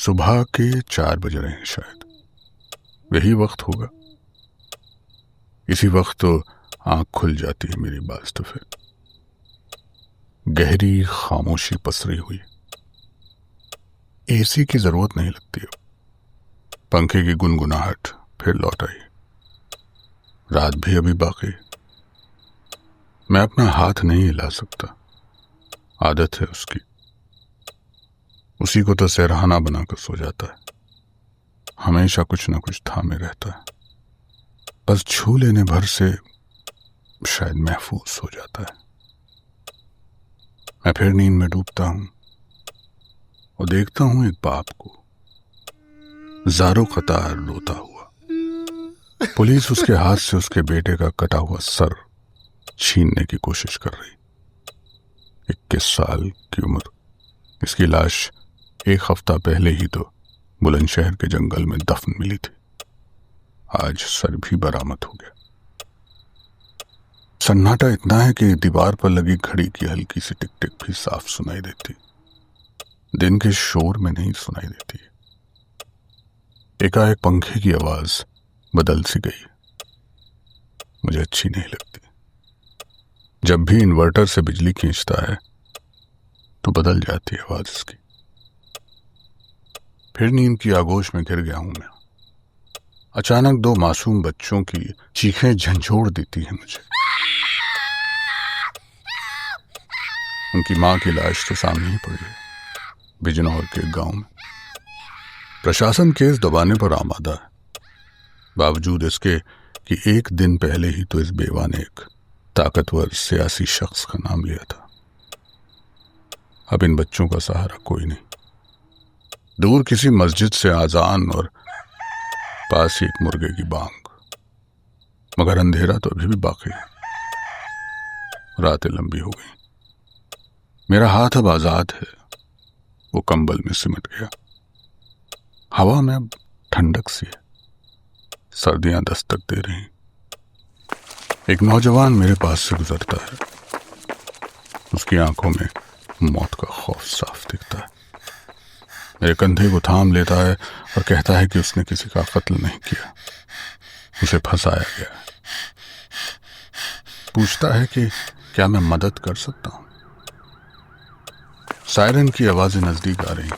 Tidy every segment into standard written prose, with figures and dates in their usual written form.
सुबह के 4 बज रहे हैं, शायद वही वक्त होगा। इसी वक्त तो आंख खुल जाती है मेरी बाज़ दफ़े। गहरी खामोशी पसरी हुई, एसी की जरूरत नहीं लगती अब। पंखे की गुनगुनाहट फिर लौट आई। रात भी अभी बाकी। मैं अपना हाथ नहीं हिला सकता, आदत है उसकी। उसी को तो सिरहाना बनाकर सो जाता है, हमेशा कुछ ना कुछ थामे रहता है। बस छू लेने भर से शायद महफूज हो जाता है। मैं फिर नींद में डूबता हूं और देखता हूं एक बाप को ज़ारो कतार रोता हुआ। पुलिस उसके हाथ से उसके बेटे का कटा हुआ सर छीनने की कोशिश कर रही। 21 साल की उम्र। इसकी लाश 1 हफ्ता पहले ही तो बुलंदशहर के जंगल में दफन मिली थी। आज सर भी बरामद हो गया। सन्नाटा इतना है कि दीवार पर लगी घड़ी की हल्की सी टिक टिक भी साफ सुनाई देती, दिन के शोर में नहीं सुनाई देती। एकाएक पंखे की आवाज बदल सी गई, मुझे अच्छी नहीं लगती। जब भी इन्वर्टर से बिजली खींचता है तो बदल जाती है आवाज इसकी। फिर नींद की आगोश में गिर गया हूं मैं। अचानक 2 मासूम बच्चों की चीखें झंझोड़ देती हैं मुझे। उनकी मां की लाश तो सामने ही पड़ी है, बिजनौर के गांव में। प्रशासन केस दबाने पर आमादा है, बावजूद इसके कि 1 दिन पहले ही तो इस बेवा ने एक ताकतवर सियासी शख्स का नाम लिया था। अब इन बच्चों का सहारा कोई नहीं। दूर किसी मस्जिद से आजान और पास ही एक मुर्गे की बांग। मगर अंधेरा तो अभी भी बाकी है। रातें लंबी हो गई। मेरा हाथ अब आजाद है, वो कंबल में सिमट गया। हवा में अब ठंडक सी है, सर्दियां दस्तक दे रही। एक नौजवान मेरे पास से गुजरता है, उसकी आंखों में मौत का खौफ साफ दिखता है। मेरे कंधे को थाम लेता है और कहता है कि उसने किसी का कत्ल नहीं किया, उसे फंसाया गया है। पूछता है कि क्या मैं मदद कर सकता हूं। सायरन की आवाजें नजदीक आ रही,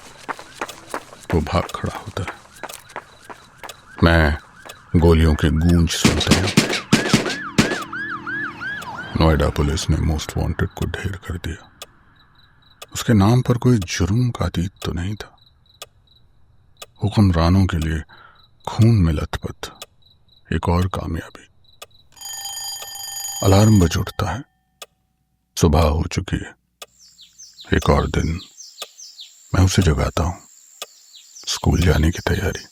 वो भाग खड़ा होता है। मैं गोलियों की गूंज सुनता हूं। नोएडा पुलिस ने मोस्ट वांटेड को ढेर कर दिया। उसके नाम पर कोई जुर्म का अतीत तो नहीं था। हुक्मरानों के लिए खून में लथपथ एक और कामयाबी। अलार्म बज उठता है। सुबह हो चुकी है। एक और दिन। मैं उसे जगाता हूं। स्कूल जाने की तैयारी।